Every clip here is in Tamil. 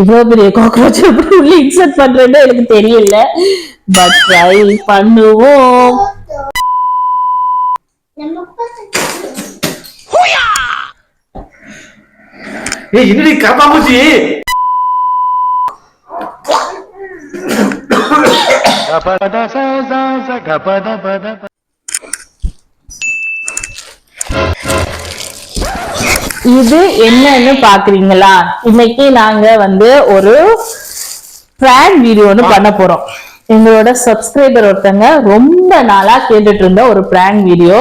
இவ்வளவு பெரிய காக்ரோச் எப்படி உள்ள இன்சர்ட் பண்றேன்னு எனக்கு தெரியல. பட் ட்ரை பண்ணுவோம். என்னடி கரப்பாம்பூச்சி? இது என்னன்னு பாக்குறீங்களா? இன்னைக்கு நாங்க வந்து ஒரு பிராங்க் வீடியோன்னு பண்ண போறோம். எங்களோட சப்ஸ்கிரைபர் ஒருத்தங்க ரொம்ப நாளா கேட்டுட்டு இருந்த ஒரு பிராங்க் வீடியோ.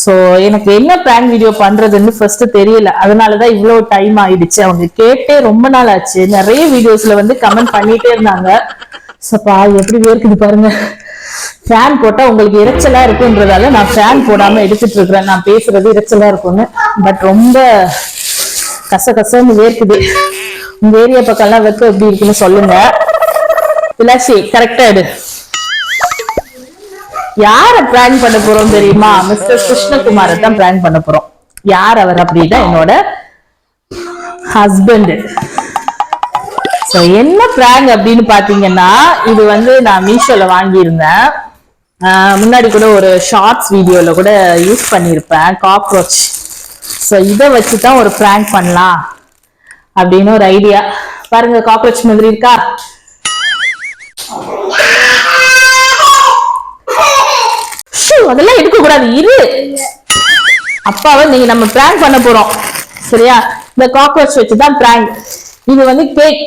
சோ எனக்கு என்ன பிராங்க் வீடியோ பண்றதுன்னு ஃபர்ஸ்ட் தெரியல. அதனாலதான் இவ்வளவு டைம் ஆயிடுச்சு. அவங்க கேட்டே ரொம்ப நாள் ஆச்சு. நிறைய வீடியோஸ்ல வந்து கமெண்ட் பண்ணிட்டே இருந்தாங்க. சப்பா எப்படி வேர்க்குது பாருங்க. ஃபேன் போட்டா உங்களுக்கு இறைச்சலா இருக்குன்றதால நான் ஃபேன் போடாம எடுத்துட்டு இருக்கிறேன். நான் பேசுறது இறைச்சலா இருக்கும்னு. பட் ரொம்ப கசகசன்னு வேர்க்குது. உங்க ஏரியா பக்கம் எல்லாம் வெப்பம் எப்படி இருக்குன்னு சொல்லுங்க. விலாசி கரெக்டா எடு. யார பிராங்க் பண்ண போறோம் தெரியுமா? மிஸ்டர் கிருஷ்ணகுமாரை தான் பிராங்க் பண்ண போறோம். யார் அவர் அப்படின்னா என்னோட ஹஸ்பண்ட். என்ன பிராங்க் அப்படின்னு பாத்தீங்கன்னா, இது வந்து நான் மீஷோல வாங்கியிருந்தேன். முன்னாடி கூட ஒரு ஷார்ட்ஸ் வீடியோல கூட யூஸ் பண்ணியிருப்பேன். காக்ரோச். ஸோ இதை வச்சுதான் ஒரு பிராங்க் பண்ணலாம் அப்படின்னு ஒரு ஐடியா. பாருங்க, காக்ரோச் மாதிரி இருக்கா? அதெல்லாம் எடுக்க கூடாது, இரு. அப்பாவை நீங்க நம்ம பிராங்க் பண்ண போறோம், சரியா? இந்த காக்ரோச் வச்சுதான் பிராங்க். இது வந்து கேக்.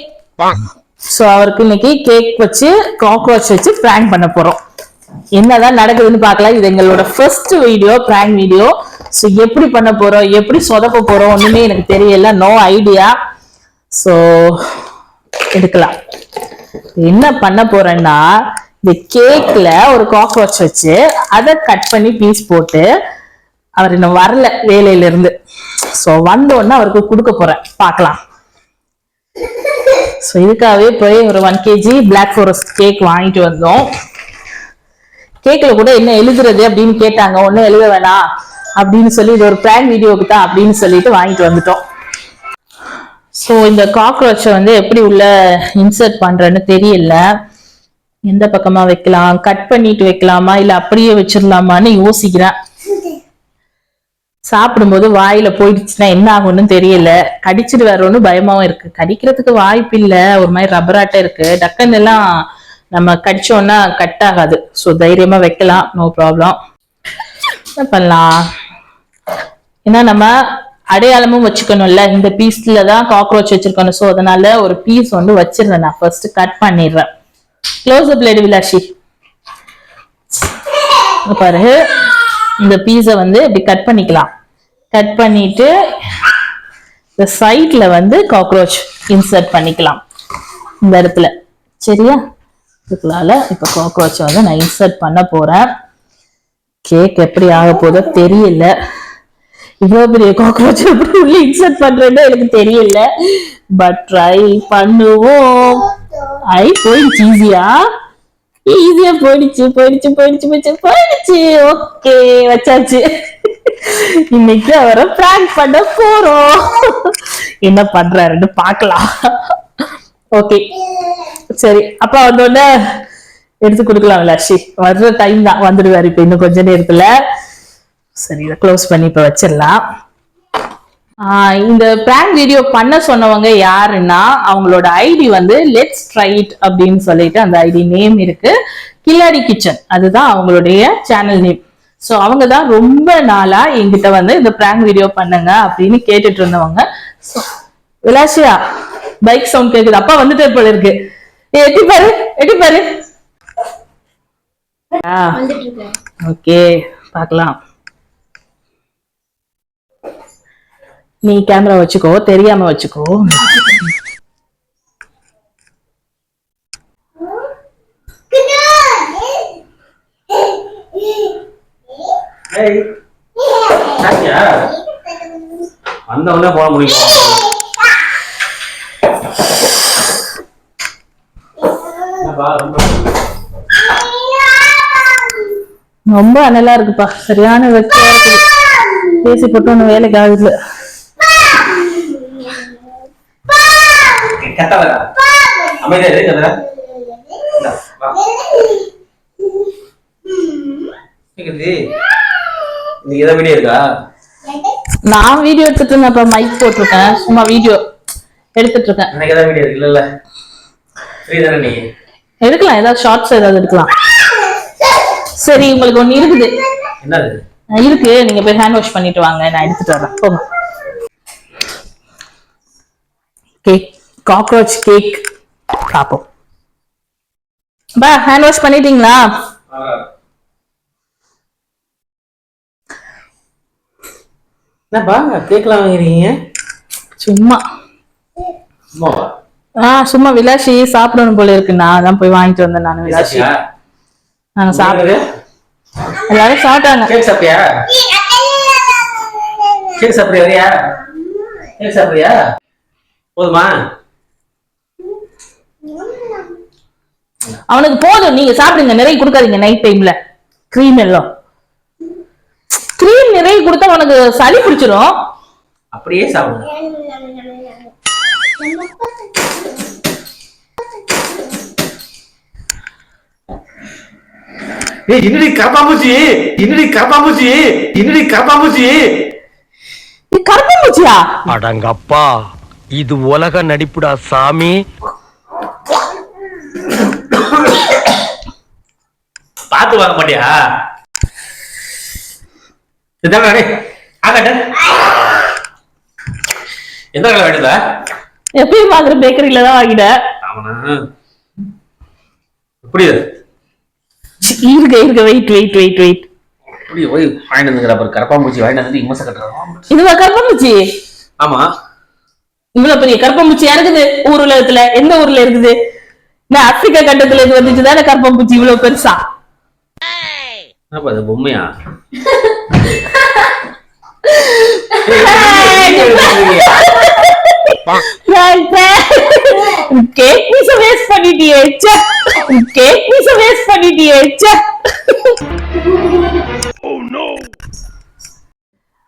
சோ அவருக்கு இன்னைக்கு கேக் வச்சு காக்ரோச் வச்சு பிராங்க் பண்ண போறோம். என்னதான் நடக்குதுன்னு பார்க்கலாம். இது எங்களோட first video, prank video. So எப்படி பண்ண போறோம், எப்படி சொதப்ப போறோம் ஒண்ணுமே எனக்கு தெரியல. No idea. சோ எடுக்கலாம். என்ன பண்ண போறேன்னா, இந்த கேக்ல ஒரு காக்ரோச் வச்சு அதை கட் பண்ணி பீஸ் போட்டு, அவர் இன்னும் வரல வேலையில இருந்து. சோ வந்தோடனே அவருக்கு கொடுக்க போறேன். பார்க்கலாம். ஸோ இதுக்காகவே போய் ஒரு 1 kg பிளாக் ஃபாரஸ்ட் கேக் வாங்கிட்டு வந்தோம். கேக்ல கூட என்ன எழுதுறது அப்படின்னு கேட்டாங்க. ஒன்னும் எழுத வேணாம் அப்படின்னு சொல்லி, இது ஒரு பிராங்க் வீடியோக்கு தான் அப்படின்னு சொல்லிட்டு வாங்கிட்டு வந்துட்டோம். ஸோ இந்த காக்ரோச்சை வந்து எப்படி உள்ள இன்சர்ட் பண்றேன்னு தெரியல. எந்த பக்கமா வைக்கலாம், கட் பண்ணிட்டு வைக்கலாமா இல்ல அப்படியே வச்சிடலாமான்னு யோசிக்கிறேன். சாப்பிடும்போது வாயில போயிடுச்சுன்னா என்ன ஆகும்னு தெரியல. கடிச்சிட்டு வரணும்னு பயமாவும் இருக்கு. கடிக்கிறதுக்கு வாய்ப்பு இல்ல, ஒரு மாதிரி ரப்பராட்ட இருக்கு. டக்குன்னு எல்லாம் நம்ம கடிச்சோம்னா கட் ஆகாது. ஸோ தைரியமா வைக்கலாம், நோ ப்ராப்ளம். என்ன பண்ணலாம், ஏன்னா நம்ம அடையாளமும் வச்சுக்கணும்ல. இந்த பீஸ்ல தான் காக்ரோச் வச்சிருக்கணும். ஸோ அதனால ஒரு பீஸ் வந்து வச்சிருந்தேன். நான் ஃபர்ஸ்ட் கட் பண்ணிடுறேன். க்ளோஸ் அப் லேடி விலாஷி பாரு. இந்த பீஸை வந்து இப்படி கட் பண்ணிக்கலாம். கட் பண்ணிட்டு இந்த சைட்ல வந்து காக்ரோச் இன்சர்ட் பண்ணிக்கலாம் இந்த இடத்துல, சரியா? இதுக்குள்ளால இப்ப காக்ரோச் வந்து நான் இன்சர்ட் பண்ண போறேன். கேக் எப்படி ஆக போதோ தெரியல. இவ்வளவு பெரிய காக்ரோச் எப்படி உள்ள இன்சர்ட் பண்றேன்னு எனக்கு தெரியல. பட் ட்ரை பண்ணுவோம். போயிடுச்சு. ஈஸியா போயிடுச்சு. ஓகே, வச்சாச்சு. இன்னைக்கு அவரை பிராங்க் பண்ண போறோம். என்ன பண்றாருன்னு பாக்கலாம். ஓகே, சரி. அப்பா வந்தோடனே எடுத்து கொடுக்கலாம். விலாஷி வர்ற டைம் தான், வந்துடுவாரு இப்ப இன்னும் கொஞ்ச நேரத்துல. சரி, இதை க்ளோஸ் பண்ணி இப்ப வச்சிடலாம். இந்த பிராங்க் வீடியோ பண்ண சொன்னவங்க யாருன்னா, அவங்களோட ஐடி வந்து லெட்ஸ் ட்ரை இட் அப்படின்னு சொல்லிட்டு அந்த ஐடி நேம் இருக்கு. கில்லாடி கிச்சன், அதுதான் அவங்களுடைய சேனல் நேம். சோ அவங்க தான் ரொம்ப நாளா என்கிட்ட வந்து இந்த பிராங்க் வீடியோ பண்ணுங்க அப்படின்னு கேட்டுட்டு இருந்தவங்க. விலாசியா, பைக் சவுண்ட் கேக்குது. அப்பா வந்துட்டே போல இருக்கு. எட்டி பாரு. ஓகே, பார்க்கலாம். நீ கேமரா வச்சுக்கோ, தெரியாம வச்சுக்கோ. வந்தவனே போட முடியும். ரொம்ப அனலா இருக்குப்பா, சரியான வெக்கையா இருக்குது. பேசி போட்டு ஒண்ணு வேலைக்கு ஆகுது. கத்தாதடா. அமைதியா இரு கத்தாத. இந்தா, வா. கேக்குது? இன்னைக்கு ஏதாவது வீடியோ இருக்கா? நான் வீடியோ எடுத்துட்டு இருந்தேன், அப்புறம் மைக் போட்டிருக்கேன், சும்மா வீடியோ எடுத்துட்டு இருக்கேன். இன்னைக்கு ஏதாவது வீடியோ இருக்கு இல்ல? ஃப்ரீ தானே நீ? எடுக்கலாம், ஏதாவது ஷார்ட்ஸ் ஏதாவது எடுக்கலாம். சரி, உங்களுக்கு ஒண்ணு இருக்குது. என்னது? இருக்கு, நீங்க போய் ஹேண்ட் வாஷ் பண்ணிட்டு வாங்க, நான் எடுத்துட்டு வரேன். போங்க. கேக், காக்ரோச் கேக் பாப்போம். பா, ஹேண்ட் வாஷ் பண்ணிட்டீங்களா? என்னப்பா கேக்கலாம் வாங்குறீங்க? சும்மா சும்மாவா? சும்மா விலாசி சாப்பிடணும் போல இருக்கு. நான் தான் போய் வாங்கிட்டு வந்தேன். நான் விலாசி நாங்க சாப்பிடுறது எல்லாரும் சாப்பிட்டாங்க. கேக் சாப்பிட்டியா? கேக் சாப்பிடுறியா? வரியா? கேக் சாப்பிடுறியா? போதுமா? அவனுக்கு போதும், நீங்க சாப்பிடுங்க, நிறைய கொடுக்காதீங்க. நைட் டைம்ல கிரீம் எல்லாம் கிரீம் நிறைய கொடுத்தா உனக்கு சளி பிடிச்சிரும். அப்படியே சாப்பிடுங்க. ஏய், என்னடி கரப்பாம்பூச்சி? என்னடி கரப்பாம்பூச்சி? என்னடி கரப்பாம்பூச்சி? இது கரப்பாம்பூச்சியா? அடங்கப்பா, இது உலக நடிப்புடா சாமி. பாத்து வாங்க மாட்டியா? இதாடா டேய். ஆகட்ட. எந்த கடையில வாங்கிட்ட? எப்பயும் வாங்குற பேக்கரியில தான் வாங்கிட்டேன். ஆமாண்ணா. எப்படி இருக்க வெயிட் வெயிட் வெயிட் வெயிட். இப்படி போய் வாங்கிட்டு வந்துக்கிற அப்புறம் கரப்பாம்பூச்சி வாங்கிட்டு வந்து இம்மச கட்டுறான். இதுவா கரப்பாம்பூச்சி? ஆமா. இவ்வளவு பெரிய கரப்பாம்பூச்சியா இருக்குது ஊர் உலகத்துல? எந்த ஊர்ல இருக்குது? நான் ஆப்பிரிக்கா கண்டத்துல இது வந்துச்சுதானே கரப்பாம்பூச்சி இவ்வளவு பெருசா? என்னப்பா இது பொம்மையா? கேக் பீஸ வேஸ்ட் பண்ணிட்டியே. கேக் பீஸ வேஸ்ட் பண்ணிட்டியே.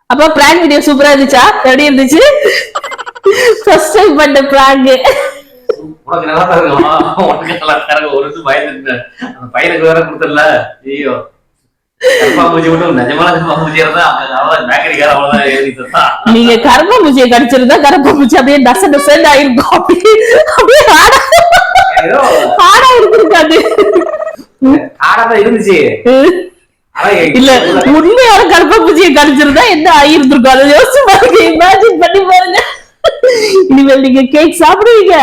அப்ப பிராங்க் வீடியோ சூப்பரா இருந்துச்சா? எப்படி இருந்துச்சு? ஃபர்ஸ்ட் டைம் பண்ண பிராங்க். உனக்கு நல்லா தரங்களா? உனக்கு நல்லா தரங்க. ஒரு இது பயந்துட்டு அந்த பையனுக்கு வேற கொடுத்துடல. ஐயோ, கரப்பாம்பூச்சி மட்டும் நிஜமான கரப்பாம்பூச்சி இருந்தா அவ்வளவுதான், பேக்கரிக்கார அவ்வளவுதான் எழுதி தந்தா. நீங்க கரப்பாம்பூச்சியை கடிச்சிருந்தா கரப்பாம்பூச்சி அப்படியே டச டசன் ஆயிருக்கும். அப்படியே ஆடா இருந்திருக்காது. ஆடாதான் இருந்துச்சு. இல்ல, உண்மையான கரப்பாம்பூச்சியை கடிச்சிருந்தா என்ன ஆயிருந்திருக்கும்? அதை யோசிச்சு பாருங்க, இமேஜின் பண்ணி பாருங்க. இனிமேல் நீங்க கேக் சாப்பிடுவீங்க.